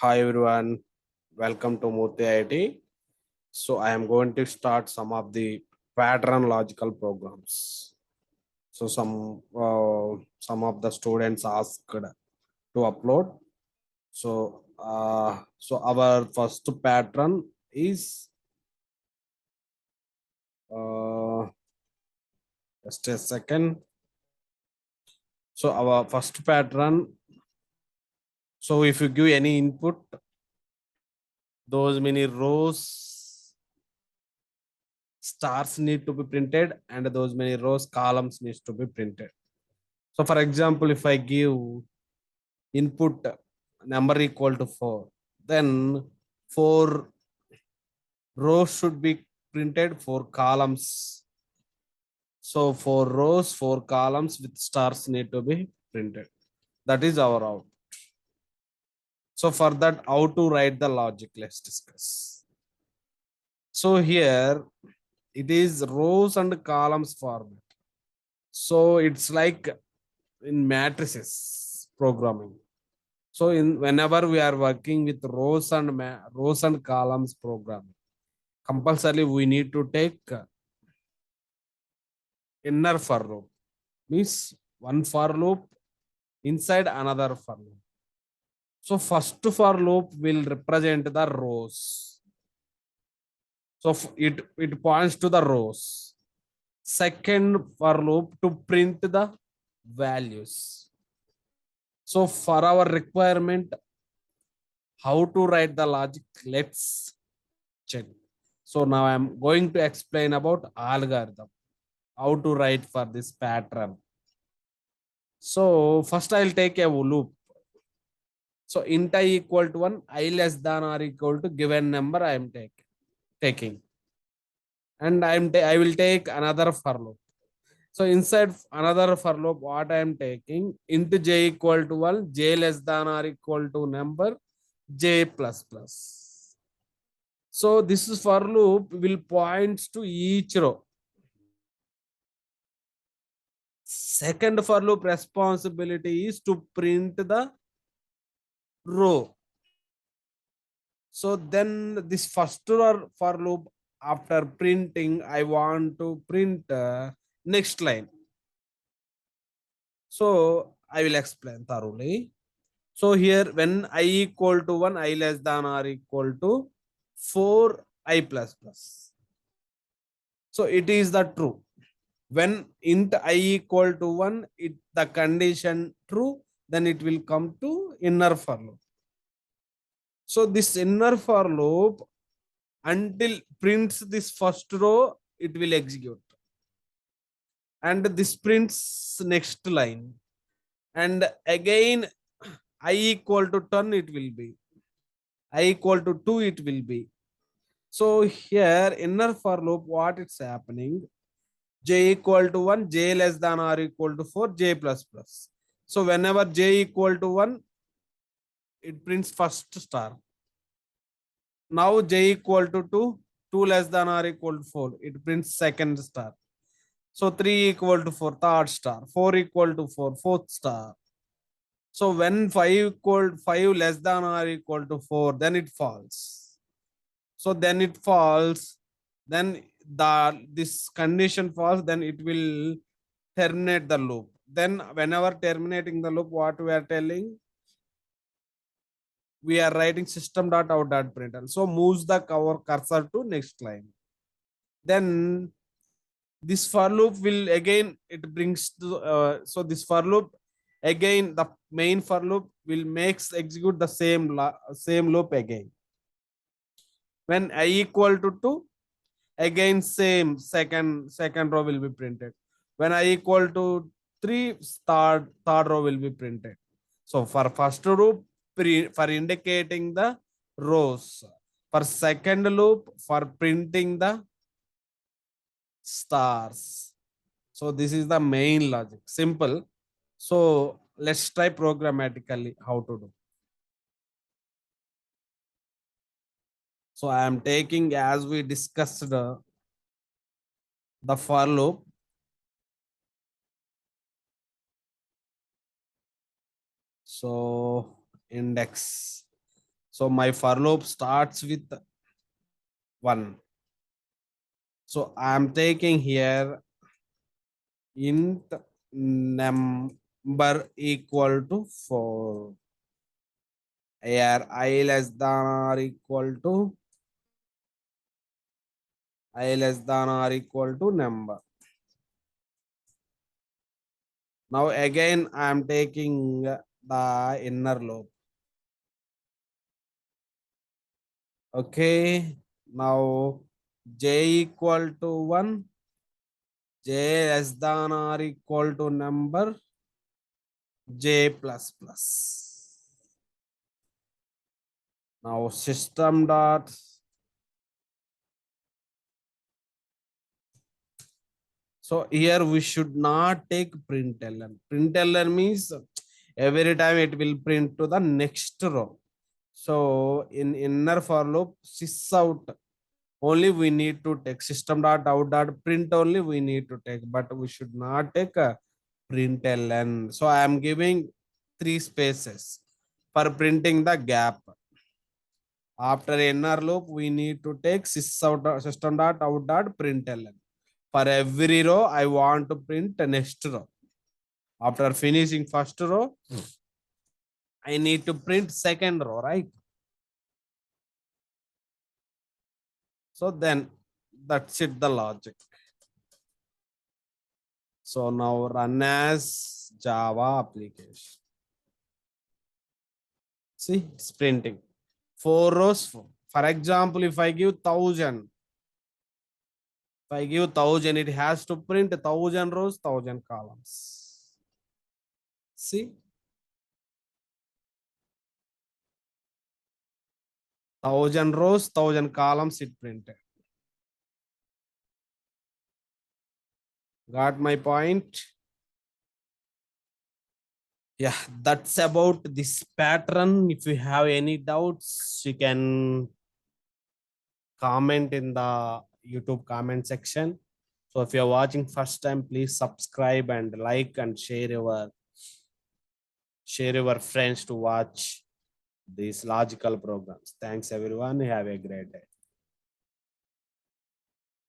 Hi everyone, welcome to Murthy IT. So I am going to start some of the pattern logical programs. So some of the students asked to upload. So our first pattern is uh, just a second. So our first pattern. So if you give any input, those many rows stars need to be printed and those many rows columns needs to be printed. So for example, if I give input number equal to 4, then 4 rows should be printed, 4 columns. So 4 rows, 4 columns with stars need to be printed. That is our out. So for that, how to write the logic, let's discuss. So here it is rows and columns format. So it's like in matrices programming. So in whenever we are working with rows and columns programming, compulsorily we need to take inner for loop. Means one for loop inside another for loop. So first for loop will represent the rows. So it points to the rows. Second for loop to print the values. So for our requirement, how to write the logic, let's check. So now I'm going to explain about algorithm, how to write for this pattern. So first I'll take a loop. So int I equal to 1, I less than or equal to given number I am taking. And I will take another for loop. So inside another for loop, what I am taking, int j equal to 1, j less than or equal to number, j plus plus. So this is for loop will points to each row. Second for loop responsibility is to print the row. So then this first for loop after printing, I want to print next line. So I will explain thoroughly. So here when I equal to 1, I less than or equal to 4, I plus plus. So it is the true. When int I equal to 1, the condition true, then it will come to inner for loop. So this inner for loop until prints this first row, it will execute. And this prints next line. And again, I equal to 10, it will be. I equal to 2, it will be. So here, inner for loop, what it's happening? J equal to 1, j less than or equal to 4, j plus plus. So whenever j equal to 1, it prints first star. Now j equal to 2, 2 less than or equal to 4, it prints second star. So 3 equal to 4, third star. 4 equal to 4, fourth star. So when 5 less than or equal to 4, then it falls. So then it falls, then this condition falls, then it will terminate the loop. Then whenever terminating the loop, what we are telling, we are writing system.out.println. So moves the cursor to next line. Then this for loop will again, it brings to, so this for loop, again, the main for loop will makes execute the same loop again. When I equal to 2, again same second row will be printed. When I equal to 3, third row will be printed. So for first loop, for indicating the rows. For second loop, for printing the stars. So this is the main logic. Simple. So let's try programmatically how to do. So I am taking, as we discussed, the for loop. So index. So my for loop starts with 1. So I am taking here int number equal to 4. Here I less than or equal to number. Now again I am taking the inner loop. Okay. Now j equal to 1, j less than or equal to number, j plus plus. Now system dot so here we should not take println. Println means every time it will print to the next row. So in inner for loop, sys out only we need to take system dot out dot print only we need to take, but we should not take a println. So I am giving 3 spaces for printing the gap. After inner loop, we need to take system dot out dot println. For every row, I want to print the next row. After finishing first row, I need to print second row, right? So then that's it, the logic. So now run as Java application. See, it's printing 4 rows. For example, if I give 1000, if I give 1000, it has to print 1000 rows, 1000 columns. See, 1000 rows, 1000 columns it printed. Got my point? Yeah, that's about this pattern. If you have any doubts, you can comment in the YouTube comment section. So if you're watching first time, please subscribe and like and share your friends to watch these logical programs. Thanks everyone. Have a great day.